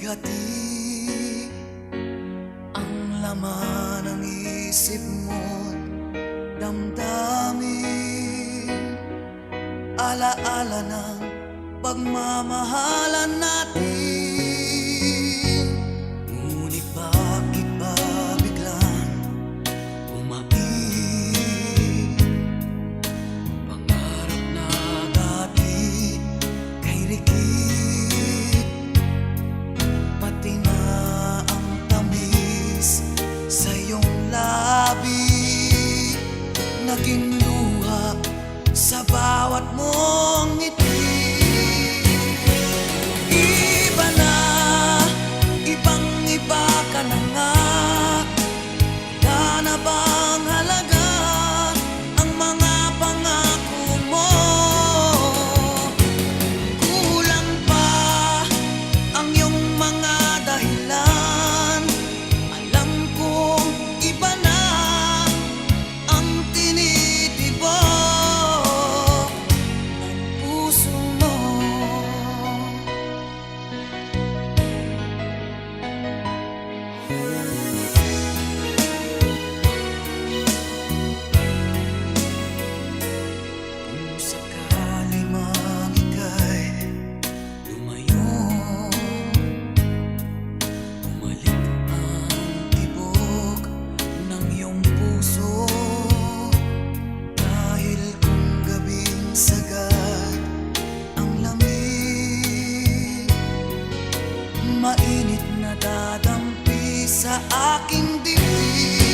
bigati ang laman ng isip mo't damdamin, alaala ng pagmamahalan natin. Ngunit bakit ba biglang umaib pangarap na dati kay rikit, pati na ang tamis sa iyong labi naging luha sa bawat mong ngiti. Iba na, ibang iba ka na nga. Wala na bang halaga ang mga pangako mo? Kulang pa ang iyong mga dahilan. Alam kong iba na ang tinitibok ng puso mo. Kung sakali mang ika'y lumayo, bumalik ang tibok ng iyong puso. Dahil kung gabing sagad ang lamig, mainit na dadampi sa aking dibdib.